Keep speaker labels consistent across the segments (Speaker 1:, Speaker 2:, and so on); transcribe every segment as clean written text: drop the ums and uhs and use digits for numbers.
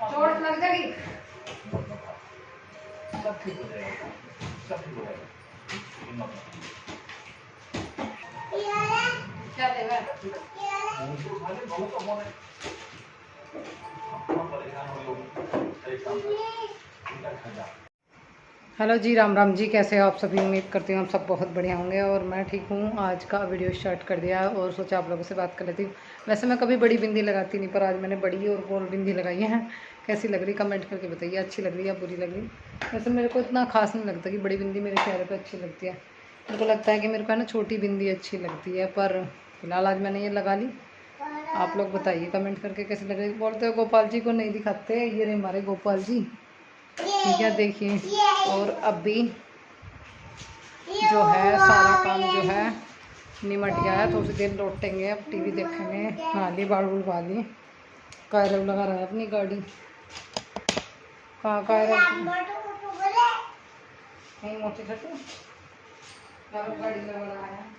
Speaker 1: चोट लग जाएगी।
Speaker 2: सब ठीक हो जाएगा, सब ठीक हो जाएगा।
Speaker 1: क्या देगा? हेलो जी, राम राम जी, कैसे हो आप सभी? उम्मीद करती हूँ आप सब बहुत बढ़िया होंगे और मैं ठीक हूँ। आज का वीडियो स्टार्ट कर दिया है और सोचा आप लोगों से बात कर लेती हूँ। वैसे मैं कभी बड़ी बिंदी लगाती नहीं, पर आज मैंने बड़ी और गोल बिंदी लगाई है। कैसी लग रही कमेंट करके बताइए, अच्छी लग रही या बुरी लग रही। वैसे मेरे को इतना खास नहीं लगता कि बड़ी बिंदी मेरे चेहरे पर अच्छी लगती है। मेरे को लगता है कि मेरे को है ना छोटी बिंदी अच्छी लगती है, पर फिलहाल आज मैंने ये लगा ली। आप लोग बताइए कमेंट करके कैसी लग रही। बोलते हो गोपाल जी को नहीं दिखाते, ये रहे हमारे गोपाल जी, ठीक है देखिए। और अभी जो है सारा काम जो है निमट गया है, तो उसी देर लौटेंगे, अब टीवी देखेंगे, नहा ली, बाल बुल पा ली। कायरव लगा रहा है अपनी गाड़ी। कहाँ कायरव? नहीं मोटी छटू गाड़ी लगा रहा है।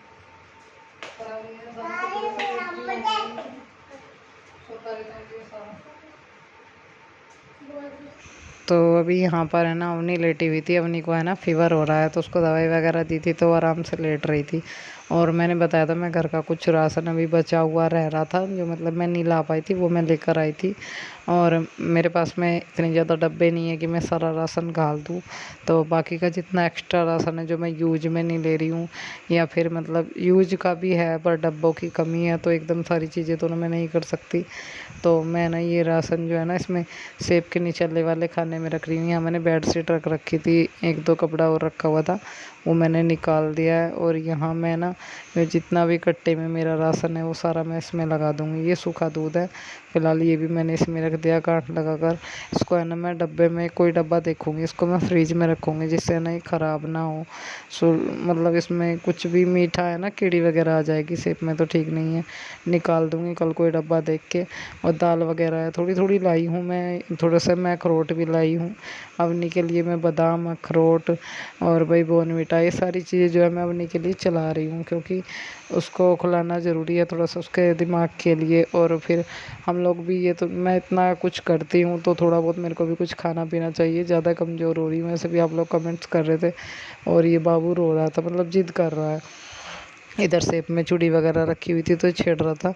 Speaker 1: तो अभी यहाँ पर है ना अवनी लेटी हुई थी। अवनी को है ना फीवर हो रहा है, तो उसको दवाई वगैरह दी थी, तो आराम से लेट रही थी। और मैंने बताया था मैं घर का कुछ राशन अभी बचा हुआ रह रहा था, जो मतलब मैं नहीं ला पाई थी, वो मैं लेकर आई थी। और मेरे पास में इतने ज़्यादा डब्बे नहीं है कि मैं सारा राशन घाल दूँ, तो बाकी का जितना एक्स्ट्रा राशन है जो मैं यूज में नहीं ले रही हूँ, या फिर मतलब यूज का भी है पर डब्बों की कमी है, तो एकदम सारी चीज़ें तो मैं नहीं कर सकती। तो मैं ना ये राशन जो है ना इसमें सेब के निचले वाले खाने में रख रही हूँ। यहाँ मैंने बेड शीट रख रखी थी, एक दो कपड़ा और रखा हुआ था, वो मैंने निकाल दिया है। और यहाँ मैं ना जितना भी कट्टे में मेरा राशन है वो सारा मैं इसमें लगा दूँगी। ये सूखा दूध है, फ़िलहाल ये भी मैंने इसमें रख दिया गांठ लगा कर। इसको है ना मैं डब्बे में, कोई डब्बा देखूँगी इसको मैं फ्रीज में रखूँगी, जिससे ना ये ख़राब ना हो। सो मतलब इसमें कुछ भी मीठा है ना कीड़ी वगैरह आ जाएगी सेब में, तो ठीक नहीं है, निकाल दूँगी कल कोई डब्बा देख के। और दाल वगैरह है थोड़ी थोड़ी लाई हूँ मैं, थोड़ा सा मैं अखरोट भी लाई हूँ अवनी के लिए। मैं बादाम, अखरोट और भाई बोर्नविटा, ये सारी चीज़ें जो है मैं अवनी के लिए चला रही हूँ, क्योंकि उसको खिलाना ज़रूरी है थोड़ा सा उसके दिमाग के लिए। और फिर हम लोग भी, ये तो मैं इतना कुछ करती हूँ तो थोड़ा बहुत मेरे को भी कुछ खाना पीना चाहिए। ज़्यादा कमज़ोर हो रही हूँ, वैसे भी आप लोग कमेंट्स कर रहे थे। और ये बाबू रो रहा था, मतलब जिद कर रहा है। इधर सेब में चूड़ी वगैरह रखी हुई थी तो छेड़ रहा था,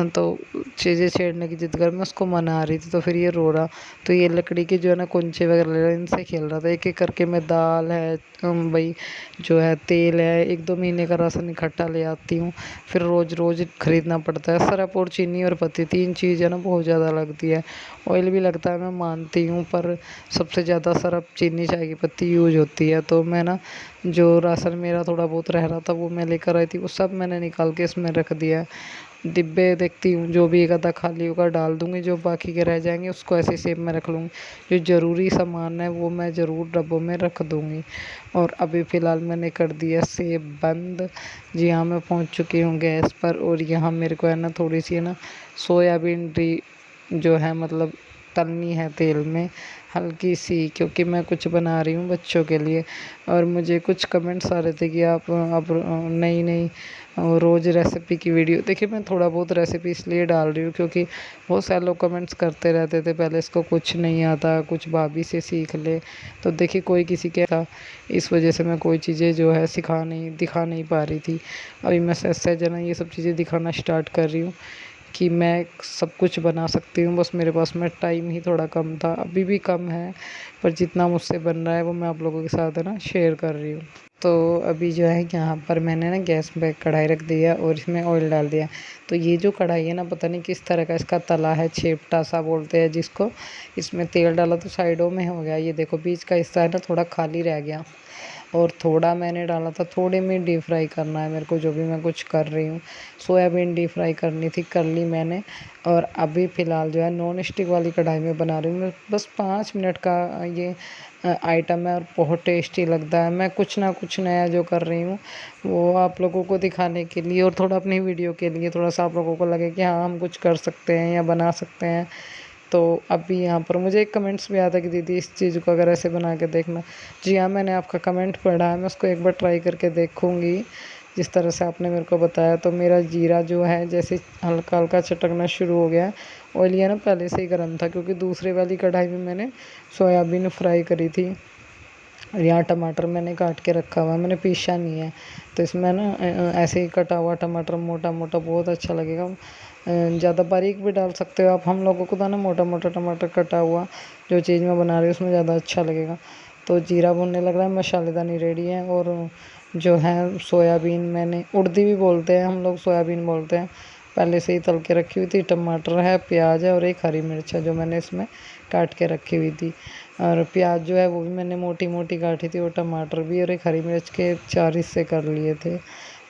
Speaker 1: तो चीज़ें छेड़ने की जिद कर मैं उसको मना रही थी, तो फिर ये रो रहा। तो ये लकड़ी के जो है ना कुंचे वगैरह ले रहा, इनसे खेल रहा था। एक एक करके मैं दाल है, भाई जो है तेल है, 1-2 महीने का राशन इकट्ठा ले आती हूँ, फिर रोज़ रोज़ ख़रीदना पड़ता है। सरफ और चीनी और पत्ती, 3 चीज़ है ना बहुत ज़्यादा लगती है। ऑयल भी लगता है, मैं मानती हूँ, पर सबसे ज़्यादा सरफ, चीनी, चाय की पत्ती यूज होती है। तो मैं ना जो राशन मेरा थोड़ा बहुत रह रहा था वो मैं लेकर आई थी, वो सब मैंने निकाल के इसमें रख दिया है। डिब्बे देखती हूँ, जो भी एक आधा खाली होगा डाल दूँगी, जो बाकी के रह जाएंगे उसको ऐसे सेब में रख लूँगी। जो ज़रूरी सामान है वो मैं ज़रूर डब्बों में रख दूँगी। और अभी फ़िलहाल मैंने कर दिया सेब बंद। जी हाँ, मैं पहुँच चुकी हूँ गैस पर, और यहाँ मेरे को है ना थोड़ी सी है ना सोयाबीन जो है मतलब तलनी है तेल में हल्की सी, क्योंकि मैं कुछ बना रही हूँ बच्चों के लिए। और मुझे कुछ कमेंट्स आ रहे थे कि आप अब नई नई रोज़ रेसिपी की वीडियो देखिए। मैं थोड़ा बहुत रेसिपी इसलिए डाल रही हूँ क्योंकि बहुत सारे लोग कमेंट्स करते रहते थे पहले, इसको कुछ नहीं आता, कुछ भाभी से सीख ले। तो देखिए कोई किसी के था, इस वजह से मैं कोई चीज़ें जो है दिखा नहीं पा रही थी। अभी मैं सहज सहज ना ये सब चीज़ें दिखाना स्टार्ट कर रही हूँ कि मैं सब कुछ बना सकती हूँ, बस मेरे पास में टाइम ही थोड़ा कम था, अभी भी कम है, पर जितना मुझसे बन रहा है वो मैं आप लोगों के साथ है ना शेयर कर रही हूँ। तो अभी जो है यहाँ पर मैंने ना गैस पे कढ़ाई रख दिया और इसमें ऑयल डाल दिया। तो ये जो कढ़ाई है ना, पता नहीं किस तरह का इसका तला है, छेपटा सा बोलते हैं जिसको। इसमें तेल डाला तो साइडों में हो गया, ये देखो बीच का हिस्सा है ना थोड़ा खाली रह गया। और थोड़ा मैंने डाला था, थोड़े में डीप फ्राई करना है मेरे को, जो भी मैं कुछ कर रही हूँ। सोयाबीन डीप फ्राई करनी थी, कर ली मैंने। और अभी फ़िलहाल जो है नॉन स्टिक वाली कढ़ाई में बना रही हूँ मैं, बस 5 मिनट का ये आइटम है और बहुत टेस्टी लगता है। मैं कुछ ना कुछ नया जो कर रही हूँ वो आप लोगों को दिखाने के लिए और थोड़ा अपनी वीडियो के लिए, थोड़ा सा आप लोगों को लगे कि हाँ हम कुछ कर सकते हैं या बना सकते हैं। तो अभी यहाँ पर मुझे एक कमेंट्स भी आता है कि दीदी इस चीज़ को अगर ऐसे बना के देखना। जी हाँ, मैंने आपका कमेंट पढ़ा है, मैं उसको एक बार ट्राई करके देखूँगी जिस तरह से आपने मेरे को बताया। तो मेरा जीरा जो है जैसे हल्का हल्का चटकना शुरू हो गया है। ऑयल ये ना पहले से ही गर्म था, क्योंकि दूसरे वाली कढ़ाई में मैंने सोयाबीन फ्राई करी थी। और यहाँ टमाटर मैंने काट के रखा हुआ है, मैंने पीसा नहीं है। तो इसमें ना ऐसे ही कटा हुआ टमाटर मोटा मोटा बहुत अच्छा लगेगा। ज़्यादा बारीक भी डाल सकते हो आप, हम लोगों को तो ना मोटा मोटा टमाटर कटा हुआ जो चीज़ मैं बना रही हूँ उसमें ज़्यादा अच्छा लगेगा। तो जीरा भुनने लग रहा है, मसालेदानी रेडी है। और जो है सोयाबीन मैंने, उड़दी भी बोलते हैं हम लोग, सोयाबीन बोलते हैं, पहले से ही तल के रखी हुई थी। टमाटर है, प्याज है और एक हरी मिर्च है जो मैंने इसमें काट के रखी हुई थी। और प्याज जो है वो भी मैंने मोटी मोटी काटी थी, और टमाटर भी, और एक हरी मिर्च के 4 हिस्से कर लिए थे,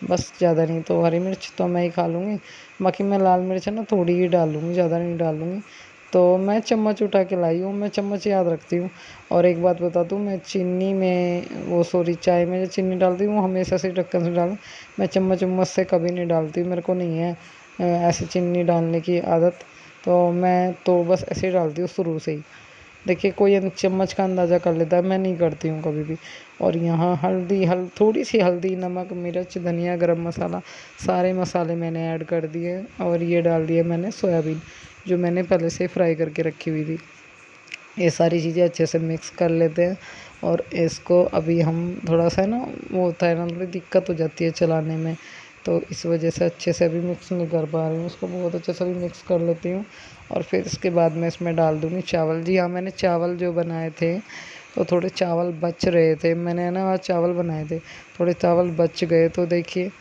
Speaker 1: बस ज़्यादा नहीं। तो हरी मिर्च तो मैं ही खा लूँगी, बाकी मैं लाल मिर्च है ना थोड़ी ही डालूँगी, ज़्यादा नहीं डालूँगी। तो मैं चम्मच उठा के लाई हूँ, मैं चम्मच याद रखती हूँ। और एक बात बता दूँ, मैं चीनी में वो सॉरी चाय में जो चीनी डालती हूँ हमेशा से ढक्कन से डालूँ, मैं चम्मच उम्मच से कभी नहीं डालती, मेरे को नहीं है ऐसे चीनी डालने की आदत। तो मैं तो बस ऐसे ही डालती हूँ शुरू से ही। देखिए कोई चम्मच का अंदाज़ा कर लेता है, मैं नहीं करती हूँ कभी भी। और यहाँ हल्दी थोड़ी सी हल्दी, नमक, मिर्च, धनिया, गरम मसाला, सारे मसाले मैंने ऐड कर दिए। और ये डाल दिए मैंने सोयाबीन जो मैंने पहले से फ्राई करके रखी हुई थी। ये सारी चीज़ें अच्छे से मिक्स कर लेते हैं। और इसको अभी हम थोड़ा सा ना, वो होता है ना, थोड़ी दिक्कत हो जाती है चलाने में, तो इस वजह से अच्छे से अभी मिक्स नहीं कर पा रही हूँ उसको, बहुत अच्छे से अभी मिक्स कर लेती हूँ। और फिर इसके बाद मैं इसमें डाल दूँगी चावल। जी हाँ, मैंने चावल जो बनाए थे, तो थोड़े चावल बच रहे थे, मैंने ना आज चावल बनाए थे, थोड़े चावल बच गए। तो देखिए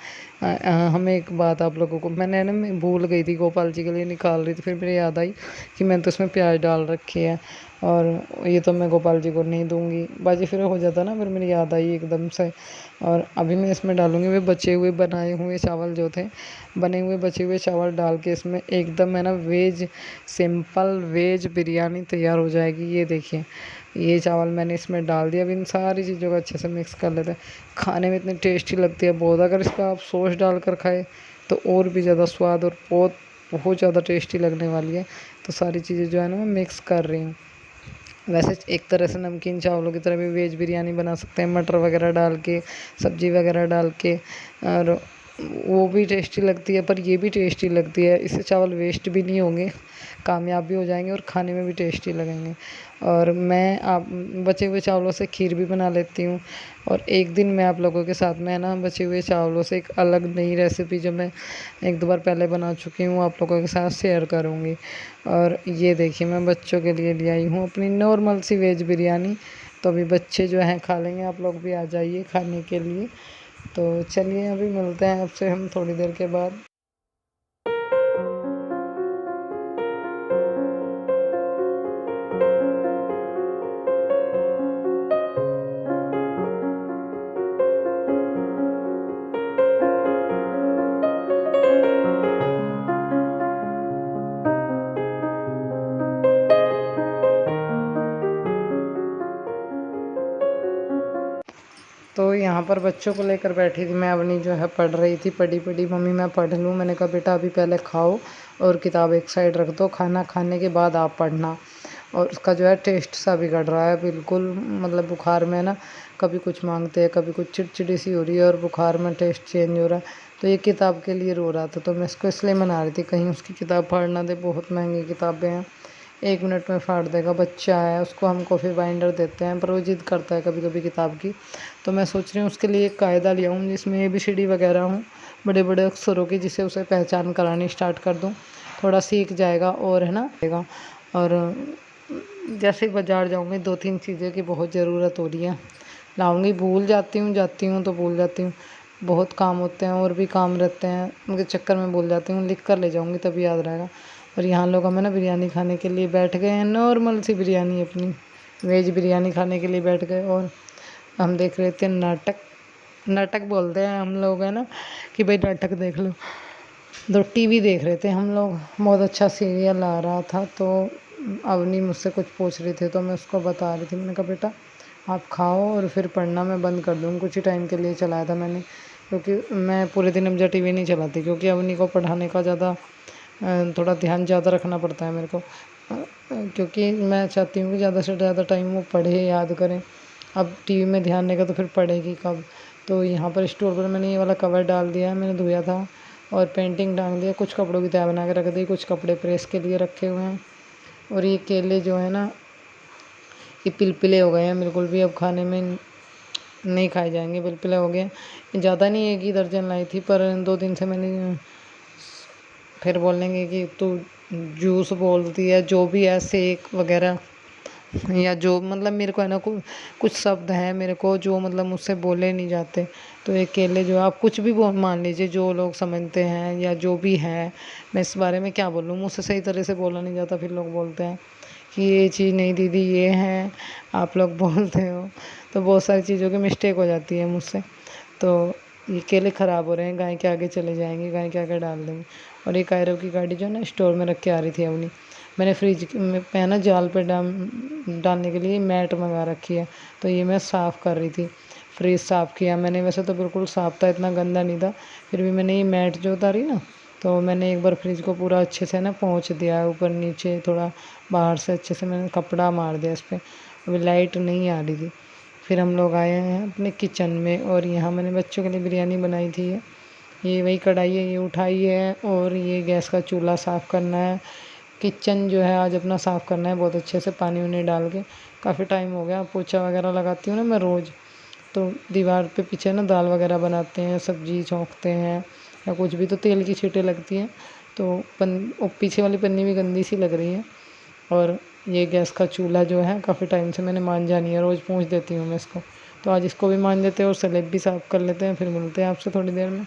Speaker 1: हमें एक बात आप लोगों को, मैं भूल गई थी, गोपाल जी के लिए निकाल रही थी, फिर मेरे याद आई कि मैंने तो इसमें प्याज डाल रखी है, और ये तो मैं गोपाल जी को नहीं दूंगी, बाजी फिर हो जाता ना, फिर मेरी याद आई एकदम से। और अभी मैं इसमें डालूंगी वे बचे हुए बनाए हुए चावल जो थे, बने हुए बचे हुए चावल डाल के इसमें एकदम है ना वेज, सिंपल वेज बिरयानी तैयार हो जाएगी। ये देखिए ये चावल मैंने इसमें डाल दिया। अब इन सारी चीज़ों को अच्छे से मिक्स कर लेते हैं, खाने में इतनी टेस्टी लगती है बहुत। अगर इस पर आप सॉस डालकर खाए तो और भी ज़्यादा स्वाद और बहुत बहुत ज़्यादा टेस्टी लगने वाली है। तो सारी चीज़ें जो है ना मैं मिक्स कर रही हूँ। वैसे एक तरह से नमकीन चावलों की तरह भी वेज बिरयानी बना सकते हैं, मटर वगैरह डाल के, सब्जी वगैरह डाल के, और वो भी टेस्टी लगती है। पर ये भी टेस्टी लगती है, इससे चावल वेस्ट भी नहीं होंगे, कामयाब भी हो जाएंगे और खाने में भी टेस्टी लगेंगे। और मैं आप बचे हुए चावलों से खीर भी बना लेती हूँ। और एक दिन मैं आप लोगों के साथ में ना बचे हुए चावलों से एक अलग नई रेसिपी जो मैं एक दो बार पहले बना चुकी हूँ आप लोगों के साथ शेयर करूँगी। और ये देखिए मैं बच्चों के लिए ले आई हूँ अपनी नॉर्मल सी वेज बिरयानी। तो अभी बच्चे जो हैं खा लेंगे, आप लोग भी आ जाइए खाने के लिए। तो चलिए अभी मिलते हैं आपसे हम थोड़ी देर के बाद। तो यहाँ पर बच्चों को लेकर बैठी थी मैं, अपनी जो है पढ़ रही थी, पढ़ी पढ़ी मम्मी मैं पढ़ लूँ। मैंने कहा बेटा अभी पहले खाओ और किताब एक साइड रख दो, खाना खाने के बाद आप पढ़ना। और उसका जो है टेस्ट सा बिगड़ रहा है बिल्कुल, मतलब बुखार में ना कभी कुछ मांगते हैं, कभी कुछ चिड़चिड़ी सी हो रही है, और बुखार में टेस्ट चेंज हो रहा है। तो ये किताब के लिए रो रहा था, तो मैं इसको इसलिए मना रही थी कहीं उसकी किताब फाड़ ना दे, बहुत महंगी किताबें हैं, 1 मिनट में फाड़ देगा। बच्चा है, उसको हम कॉफ़ी बाइंडर देते हैं, पर वो जिद करता है कभी कभी किताब की। तो मैं सोच रही हूँ उसके लिए एक कायदा ले आऊँ जिसमें ABCD वगैरह हूँ, बड़े बड़े अक्षरों की, जिससे उसे पहचान करानी स्टार्ट कर दूँ। थोड़ा सीख जाएगा और है ना देगा। और जैसे ही बाज़ार जाऊँगी 2-3 चीज़ें की बहुत ज़रूरत हो रही है, लाऊँगी। भूल जाती हूँ तो भूल जाती हूँ, बहुत काम होते हैं और भी काम रहते हैं, उनके चक्कर में भूल जाती हूँ। लिख कर ले जाऊँगी तभी याद रहेगा। और यहाँ लोग हमें ना बिरयानी खाने के लिए बैठ गए हैं, नॉर्मल सी बिरयानी अपनी वेज बिरयानी खाने के लिए बैठ गए। और हम देख रहे थे नाटक। नाटक बोलते हैं हम लोग, है ना, कि भाई नाटक देख लो। तो टीवी देख रहे थे हम लोग, बहुत अच्छा सीरियल आ रहा था। तो अवनी मुझसे कुछ पूछ रही थी तो मैं उसको बता रही थी। मैंने कहा बेटा आप खाओ और फिर पढ़ना मैं बंद कर दूँ। कुछ ही टाइम के लिए चलाया था मैंने, क्योंकि मैं पूरे दिन अब टीवी नहीं चलाती, क्योंकि अवनी को पढ़ाने का ज़्यादा थोड़ा ध्यान ज़्यादा रखना पड़ता है मेरे को, क्योंकि मैं चाहती हूँ कि ज़्यादा से ज़्यादा टाइम वो पढ़े, याद करें। अब टीवी में ध्यान देगा तो फिर पढ़ेगी कब। तो यहाँ पर स्टोर पर मैंने ये वाला कवर डाल दिया है, मैंने धोया था, और पेंटिंग टांग दिया। कुछ कपड़ों की तह बना के रख दी, कुछ कपड़े प्रेस के लिए रखे हुए हैं। और ये केले जो है ना, ये पिलपिले हो गए हैं बिल्कुल भी, अब खाने में नहीं खाए जाएंगे, पिलपिले हो गए। ज़्यादा नहीं, 1 ही दर्जन लाई थी, पर 2 दिन से मैंने, फिर बोलेंगे कि तू जूस बोलती है, जो भी है शेक वगैरह, या जो मतलब मेरे को है ना, कुछ शब्द हैं मेरे को जो मतलब मुझसे बोले नहीं जाते। तो ये केले जो आप कुछ भी मान लीजिए, जो लोग समझते हैं या जो भी है, मैं इस बारे में क्या बोलूँ, मुझसे सही तरह से बोला नहीं जाता। फिर लोग बोलते हैं कि ये चीज़ नहीं दीदी ये है, आप लोग बोलते हो। तो बहुत सारी चीज़ों की मिस्टेक हो जाती है मुझसे। तो ये केले ख़राब हो रहे हैं, गाय के आगे चले जाएंगे, गाय के आगे डाल देंगे। और ये कायरों की गाड़ी जो है ना, स्टोर में रख के आ रही थी अपनी। मैंने फ्रिज में पे ना जाल पे डालने के लिए मैट मंगा रखी है, तो ये मैं साफ़ कर रही थी। फ्रिज साफ़ किया मैंने, वैसे तो बिल्कुल साफ़ था, इतना गंदा नहीं था, फिर भी मैंने ये मैट जो उतारी ना, तो मैंने एक बार फ्रिज को पूरा अच्छे से ना पोंछ दिया, ऊपर नीचे थोड़ा बाहर से अच्छे से मैंने कपड़ा मार दिया इस पर। अभी लाइट नहीं आ रही थी। फिर हम लोग आए हैं अपने किचन में, और यहाँ मैंने बच्चों के लिए बिरयानी बनाई थी। ये वही कढ़ाई है, ये उठाई है, और ये गैस का चूल्हा साफ़ करना है। किचन जो है आज अपना साफ़ करना है बहुत अच्छे से, पानी वानी डाल के। काफ़ी टाइम हो गया, पोछा वगैरह लगाती हूँ ना मैं रोज़। तो दीवार पे पीछे ना दाल वगैरह बनाते हैं, सब्जी छौंकते हैं या कुछ भी, तो तेल की छींटें लगती हैं। तो पीछे वाली पन्नी भी गंदी सी लग रही है। और ये गैस का चूल्हा जो है काफ़ी टाइम से मैंने मांजा नहीं है, रोज़ पोंछ देती हूँ मैं इसको। तो आज इसको भी मांज देते हैं और स्लेब भी साफ़ कर लेते हैं। फिर मिलते हैं आपसे थोड़ी देर में।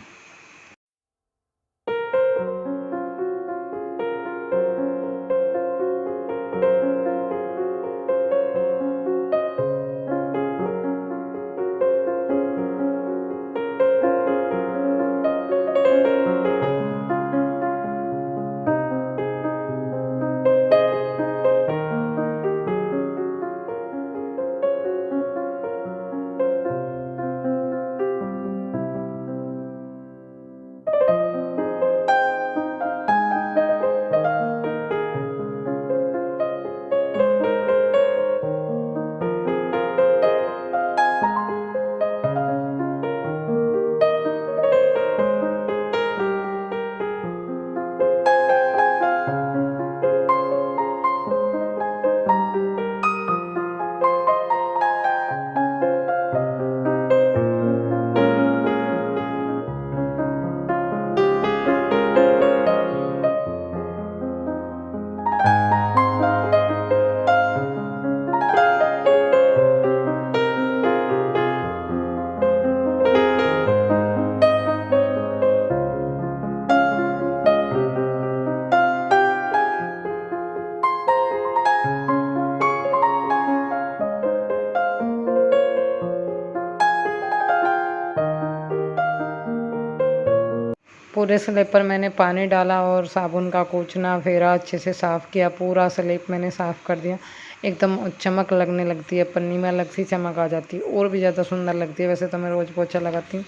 Speaker 1: पूरे स्लेब पर मैंने पानी डाला और साबुन का कूचना फेरा, अच्छे से साफ़ किया। पूरा स्लेब मैंने साफ़ कर दिया। एकदम चमक लगने लगती है, पन्नी में अलग सी चमक आ जाती है, और भी ज़्यादा सुंदर लगती है। वैसे तो मैं रोज़ पोछा लगाती हूँ।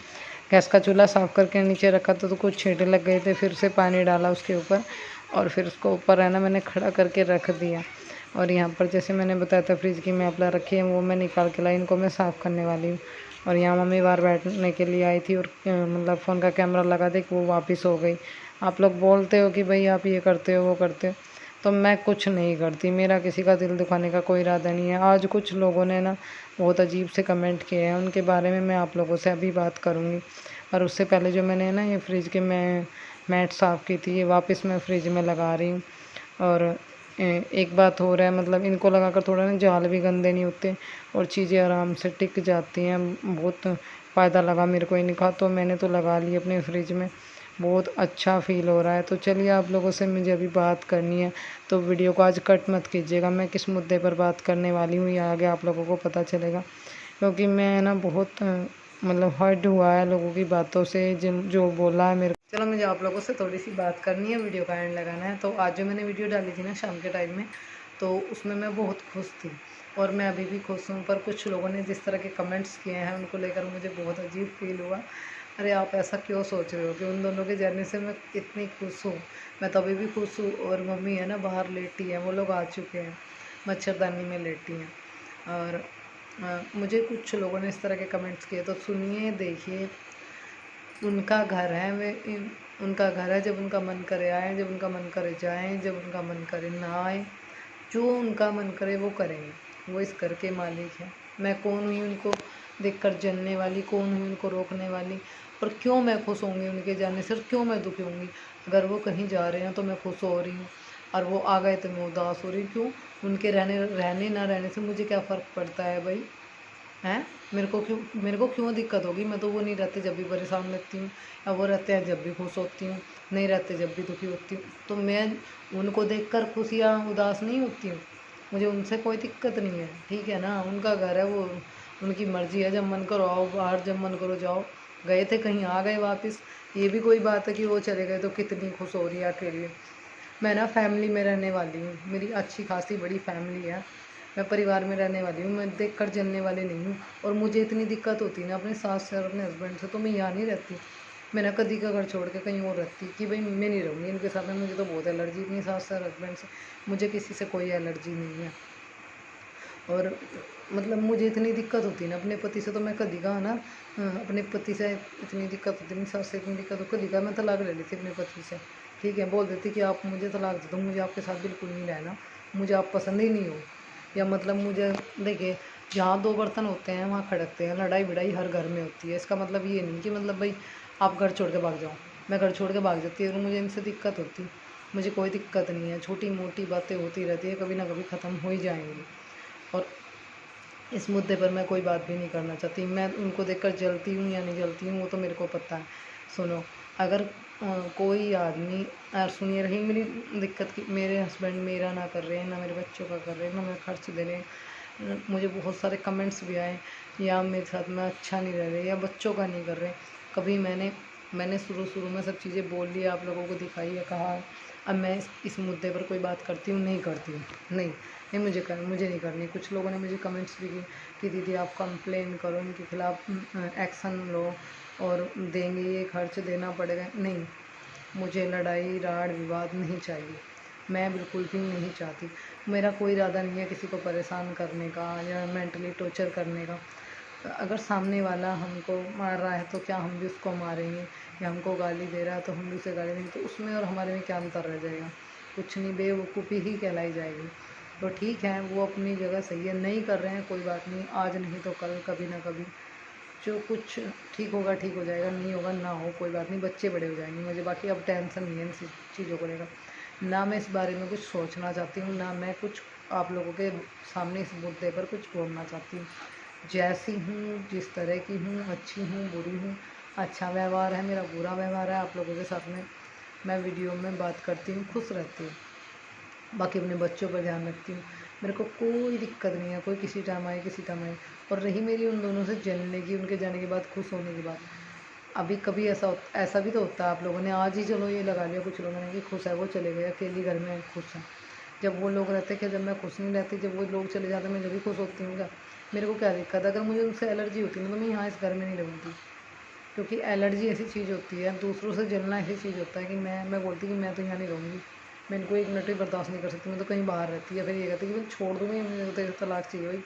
Speaker 1: गैस का चूल्हा साफ़ करके नीचे रखा था तो कुछ छींटे लग गए थे, फिर से पानी डाला उसके ऊपर, और फिर उसको ऊपर है ना मैंने खड़ा करके रख दिया। और यहाँ पर जैसे मैंने बताया था फ्रिज की मैपला रखी है, वो मैं निकाल के लाई, इनको मैं साफ़ करने वाली हूँ। और यहाँ मम्मी बाहर बैठने के लिए आई थी, और मतलब फ़ोन का कैमरा लगा दे कि वो वापस हो गई। आप लोग बोलते हो कि भाई आप ये करते हो वो करते हो, तो मैं कुछ नहीं करती। मेरा किसी का दिल दुखाने का कोई इरादा नहीं है। आज कुछ लोगों ने ना बहुत अजीब से कमेंट किए हैं, उनके बारे में मैं आप लोगों से अभी बात करूँगी। और उससे पहले जो मैंने ना ये फ्रिज के मैं मैट साफ़ की थी, ये वापस मैं फ्रिज में लगा रही हूँ। और एक बात हो रहा है, मतलब इनको लगाकर थोड़ा ना जाल भी गंदे नहीं होते और चीज़ें आराम से टिक जाती हैं। बहुत फ़ायदा लगा मेरे को इनका, तो मैंने तो लगा ली अपने फ्रिज में। बहुत अच्छा फ़ील हो रहा है। तो चलिए, आप लोगों से मुझे अभी बात करनी है, तो वीडियो को आज कट मत कीजिएगा। मैं किस मुद्दे पर बात करने वाली हूँ ये आगे आप लोगों को पता चलेगा, क्योंकि मैं ना बहुत मतलब हर्ट हुआ है लोगों की बातों से, जिन जो बोला है मेरे। चलो, मुझे आप लोगों से थोड़ी सी बात करनी है, वीडियो का एंड लगाना है। तो आज जो मैंने वीडियो डाली थी ना शाम के टाइम में, तो उसमें मैं बहुत खुश थी और मैं अभी भी खुश हूँ। पर कुछ लोगों ने जिस तरह के कमेंट्स किए हैं उनको लेकर मुझे बहुत अजीब फील हुआ। अरे आप ऐसा क्यों सोच रहे हो कि उन दोनों के जाने से मैं इतनी खुश हूँ? मैं तो अभी भी खुश हूँ। और मम्मी है ना बाहर लेटी है, वो लोग आ चुके हैं, मच्छरदानी में लेटी हैं। और मुझे कुछ लोगों ने इस तरह के कमेंट्स किए, तो सुनिए, देखिए। उनका घर है, वे उनका घर है, जब उनका मन करे आए, जब उनका मन करे जाएं, जब उनका मन करे ना आए। जो उनका मन करे वो करेंगे, वो इस घर के मालिक हैं। मैं कौन हुई उनको देखकर जलने वाली, कौन हुई उनको रोकने वाली? और क्यों मैं खुश होंगी उनके जाने से, और क्यों मैं दुखी होंगी? अगर वो कहीं जा रहे हैं तो मैं खुश हो रही हूँ, और वो आ गए तो मैं उदास हो रही हूँ। क्यों? उनके रहने ना रहने से मुझे क्या फ़र्क पड़ता है भाई? हैं? मेरे को क्यों दिक्कत होगी? मैं तो वो नहीं रहते जब भी परेशान रहती हूँ, या वो रहते हैं जब भी खुश होती हूँ, नहीं रहते जब भी दुखी होती हूँ। तो मैं उनको देखकर खुश या उदास नहीं होती हूँ। मुझे उनसे कोई दिक्कत नहीं है, ठीक है ना? उनका घर है, वो उनकी मर्ज़ी है, जब मन करो आओ बाहर, जब मन करो जाओ। गए थे कहीं, आ गए वापस। ये भी कोई बात है कि वो चले गए तो कितनी खुश हो रही है अकेले? मैं ना फैमिली में रहने वाली हूँ, मेरी अच्छी खासी बड़ी फैमिली है। मैं परिवार में रहने वाली हूँ, मैं देख कर जलने वाली नहीं हूँ। और मुझे इतनी दिक्कत होती है ना अपने सास से और अपने हस्बैंड से, तो मैं यहाँ नहीं रहती। मैं ना कदी का घर छोड़ के कहीं और रहती कि भाई मैं नहीं रहूँगी इनके साथ में। मुझे तो बहुत एलर्जी अपनी सास से और हस्बैंड से, मुझे किसी से कोई एलर्जी नहीं है। और मतलब मुझे इतनी दिक्कत होती है ना अपने पति से, तो मैं कदी का ना अपने पति से इतनी दिक्कत होती है, मेरी सास से इतनी दिक्कत हो, कदी का मैं तलाक ले लेती अपने पति से। ठीक है, बोल देती कि आप मुझे तलाक दे दो, मुझे आपके साथ बिल्कुल नहीं रहना, मुझे आप पसंद ही नहीं हो। या मतलब मुझे देखिए, जहाँ दो बर्तन होते हैं वहाँ खड़कते हैं, लड़ाई भिड़ाई हर घर में होती है। इसका मतलब ये नहीं कि मतलब भाई आप घर छोड़ के भाग जाओ। मैं घर छोड़ के भाग जाती है और मुझे इनसे दिक्कत होती, मुझे कोई दिक्कत नहीं है। छोटी मोटी बातें होती रहती है, कभी ना कभी ख़त्म हो ही जाएंगी। और इस मुद्दे पर मैं कोई बात भी नहीं करना चाहती। मैं उनको देखकर जलती हूँ या नहीं जलती हूँ वो तो मेरे को पता है। सुनो, अगर कोई आदमी सुनिए रही मेरी दिक्कत की, मेरे हस्बैंड मेरा ना कर रहे हैं, ना मेरे बच्चों का कर रहे हैं, ना मैं खर्च दे रहे हैं। मुझे बहुत सारे कमेंट्स भी आए, या मेरे साथ में अच्छा नहीं रह रहे, या बच्चों का नहीं कर रहे। कभी मैंने शुरू में सब चीज़ें बोल ली, आप लोगों को दिखाई है, कहा है। अब मैं इस मुद्दे पर कोई बात करती हूँ? नहीं करती हूँ। नहीं मुझे नहीं करनी। कुछ लोगों ने मुझे कमेंट्स भी किए कि दीदी आप कंप्लेन करो, इनके खिलाफ़ एक्शन लो और देंगे, ये खर्च देना पड़ेगा। नहीं, मुझे लड़ाई राड़ विवाद नहीं चाहिए, मैं बिल्कुल भी नहीं चाहती। मेरा कोई इरादा नहीं है किसी को परेशान करने का या मेंटली टॉर्चर करने का। अगर सामने वाला हमको मार रहा है तो क्या हम भी उसको मारेंगे? या हमको गाली दे रहा है तो हम भी उसे गाली देंगे? तो उसमें और हमारे में क्या अंतर रह जाएगा? कुछ नहीं, बेवकूफ़ी ही कहलाई जाएगी। तो ठीक है, वो अपनी जगह सही है, नहीं कर रहे हैं कोई बात नहीं, आज नहीं तो कल, कभी ना कभी जो कुछ ठीक होगा ठीक हो जाएगा, नहीं होगा ना हो, कोई बात नहीं, बच्चे बड़े हो जाएंगे। मुझे बाकी अब टेंशन नहीं है इन चीज़ों को लेकर। ना मैं इस बारे में कुछ सोचना चाहती हूँ, ना मैं कुछ आप लोगों के सामने इस मुद्दे पर कुछ बोलना चाहती हूँ। जैसी हूँ, जिस तरह की हूँ, अच्छी हूँ, बुरी हूँ, अच्छा व्यवहार है मेरा, बुरा व्यवहार है, आप लोगों के साथ में मैं वीडियो में बात करती हूँ, खुश रहती हूँ। बाकी अपने बच्चों पर ध्यान रखती हूँ। मेरे को कोई दिक्कत नहीं है, कोई किसी टाइम आए किसी टाइम आए। और रही मेरी उन दोनों से जलने की, उनके जाने के बाद खुश होने की बात, अभी कभी ऐसा भी तो होता है। आप लोगों ने आज ही चलो ये लगा लिया कुछ लोगों ने कि खुश है, वो चले गए अकेली घर में खुश है। जब वो लोग रहते क्या, जब मैं खुश नहीं रहती, जब वो लोग चले जाते मैं जब भी खुश होती हूँ क्या? मेरे को क्या दिक्कत है? अगर मुझे उनसे एलर्जी होती है ना तो मैं यहाँ इस घर में नहीं रहूँगी। क्योंकि एलर्जी ऐसी चीज़ होती है, दूसरों से जलना ऐसी चीज़ होता है कि मैं बोलती कि मैं तो यहाँ नहीं रहूँगी, मैं इनको 1 मिनट भी बर्दाश्त नहीं कर सकती, मैं तो कहीं बाहर रहती है। फिर ये कहती कि मैं छोड़ दूँ, मैं मुझे तो तेरे तलाक चाहिए भाई,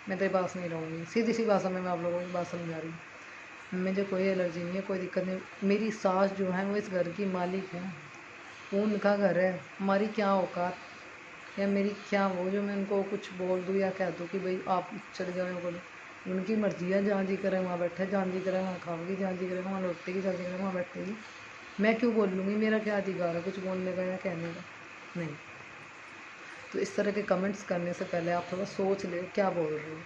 Speaker 1: मैं तेरे पास नहीं रहूँगी। सीधी सी भाषा में मैं आप लोगों की बात समझा रही हूँ। मुझे कोई एलर्जी नहीं है, कोई दिक्कत नहीं। मेरी सास जो है वो इस घर की मालिक है, वो उनका घर है। हमारी क्या औकात या मेरी क्या वो जो मैं उनको कुछ बोल दूँ या कह दूँ कि भाई आप चले जाओ या बोलो? उनकी मर्ज़ी है, जहाँ जी करे वहाँ बैठे, जहाँ जी करे वहाँ खाओगी, जहाँ जी करे वहाँ लौटेगी, जहाँ जी करे वहाँ बैठेगी। मैं क्यों बोल लूँगी, मेरा क्या अधिकार है कुछ बोलने का या कहने का, नहीं। तो इस तरह के कमेंट्स करने से पहले आप थोड़ा सोच ले क्या बोल रहे हो।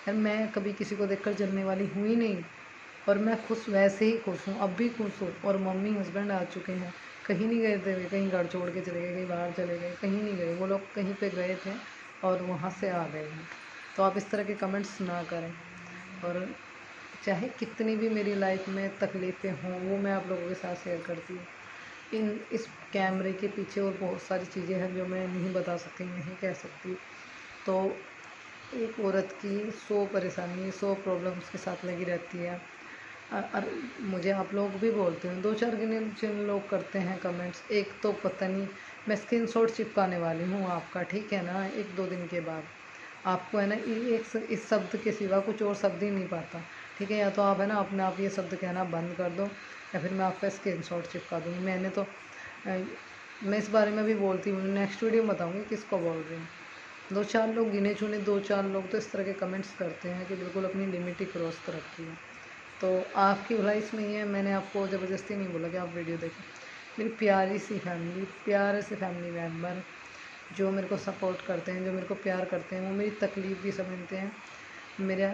Speaker 1: यार मैं कभी किसी को देखकर जलने वाली हुई ही नहीं, और मैं खुश वैसे ही खुश हूँ, अब भी खुश हूँ। और मम्मी हस्बैंड आ चुके हैं, कहीं नहीं गए थे वे, कहीं घर छोड़ के चले गए, कहीं बाहर चले गए, कहीं नहीं गए, वो लोग कहीं पे गए थे और वहाँ से आ गए हैं। तो आप इस तरह के कमेंट्स ना करें। और चाहे कितनी भी मेरी लाइफ में तकलीफ़ें हों, वो मैं आप लोगों के साथ शेयर करती हूँ। इस कैमरे के पीछे और बहुत सारी चीज़ें हैं जो मैं नहीं बता सकती, नहीं कह सकती। तो एक औरत की 100 परेशानी, 100 प्रॉब्लम्स के साथ लगी रहती है। और मुझे आप लोग भी बोलते हैं, 2-4 गिने चुने लोग करते हैं कमेंट्स, एक तो पता नहीं। मैं स्क्रीनशॉट चिपकाने वाली हूँ आपका, ठीक है ना, 1-2 दिन के बाद। आपको है ना इस शब्द के सिवा कुछ और शब्द ही नहीं पाता, ठीक है। या तो आप है ना अपने आप ये शब्द कहना बंद कर दो, या फिर मैं आपका स्क्रीनशॉट चिपका दूँगी। मैंने तो मैं इस बारे में भी बोलती हूँ, नेक्स्ट वीडियो में बताऊँगी किसको बोल रही हूँ। 2-4 लोग गिने चुने 2-4 लोग तो इस तरह के कमेंट्स करते हैं कि बिल्कुल अपनी लिमिट ही क्रॉस कर रखी है। तो आपकी भलाई इसमें ही है, मैंने आपको ज़बरदस्ती नहीं बोला कि आप वीडियो देखें। मेरी प्यारी सी फैमिली, प्यारे से फैमिली मेम्बर जो मेरे को सपोर्ट करते हैं, जो मेरे को प्यार करते हैं, वो मेरी तकलीफ़ भी समझते हैं, मेरा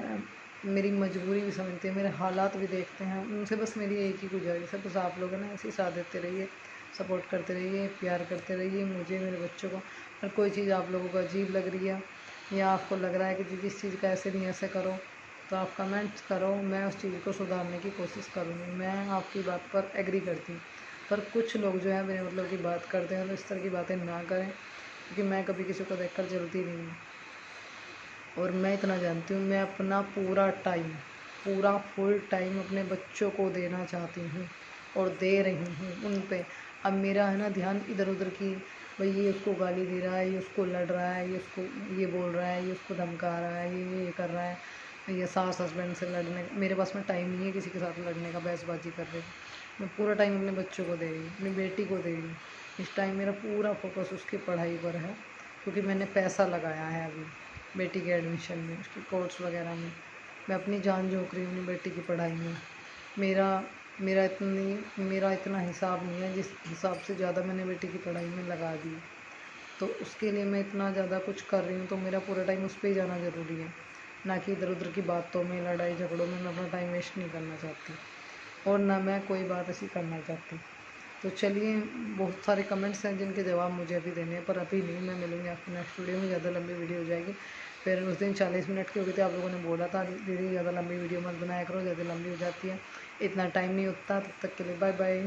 Speaker 1: मेरी मजबूरी भी समझते हैं, मेरे हालात भी देखते हैं। उनसे बस मेरी एक ही गुजारिश है, बस आप लोग है ना ऐसे ही साथ देते रहिए, सपोर्ट करते रहिए, प्यार करते रहिए मुझे, मेरे बच्चों को। और कोई चीज़ आप लोगों को अजीब लग रही है या आपको लग रहा है कि दीदी इस चीज़ का ऐसे नहीं ऐसे करो, तो आप कमेंट्स करो, मैं उस चीज़ को सुधारने की कोशिश करूँगी। मैं आपकी बात पर एग्री करती हूँ, पर कुछ लोग जो है मेरे मतलब की बात करते हैं, तो इस तरह की बातें ना करें, क्योंकि मैं कभी किसी को देखकर जलती नहीं हूँ। और मैं इतना जानती हूँ, मैं अपना पूरा फुल टाइम अपने बच्चों को देना चाहती हूँ और दे रही हूँ उन पे। अब मेरा है ना ध्यान इधर उधर की, भाई ये उसको गाली दे रहा है, ये उसको लड़ रहा है, ये उसको ये बोल रहा है, ये उसको धमका रहा है, ये कर रहा है, ये सास हस्बैंड से लड़ने, मेरे पास में टाइम नहीं है किसी के साथ लड़ने का, बहसबाजी करने का। मैं पूरा टाइम अपने बच्चों को दे रही हूँ, अपनी बेटी को दे रही हूँ। इस टाइम मेरा पूरा फोकस उसकी पढ़ाई पर है, क्योंकि मैंने पैसा लगाया है अभी बेटी के एडमिशन में, उसके कोर्स वगैरह में। मैं अपनी जान झोंक रही हूँ अपनी बेटी की पढ़ाई में। मेरा मेरा इतना हिसाब नहीं है जिस हिसाब से ज़्यादा मैंने बेटी की पढ़ाई में लगा दी। तो उसके लिए मैं इतना ज़्यादा कुछ कर रही हूँ, तो मेरा पूरा टाइम उस पर ही जाना ज़रूरी है, ना कि इधर उधर की बातों में, लड़ाई झगड़ों में मैं अपना टाइम वेस्ट नहीं करना चाहती, और ना मैं कोई बात ऐसी करना चाहती। तो चलिए, बहुत सारे कमेंट्स हैं जिनके जवाब मुझे अभी देने हैं, पर अभी नहीं। मैं मिलूँगी आपको नेक्स्ट वीडियो में, ज़्यादा लंबी वीडियो हो जाएगी। फिर उस दिन 40 मिनट की हो गई थी, आप लोगों ने बोला था दीदी ज़्यादा लंबी वीडियो मत बनाया करो, ज़्यादा लंबी हो जाती है, इतना टाइम नहीं होता। तब तक के लिए बाय बाय।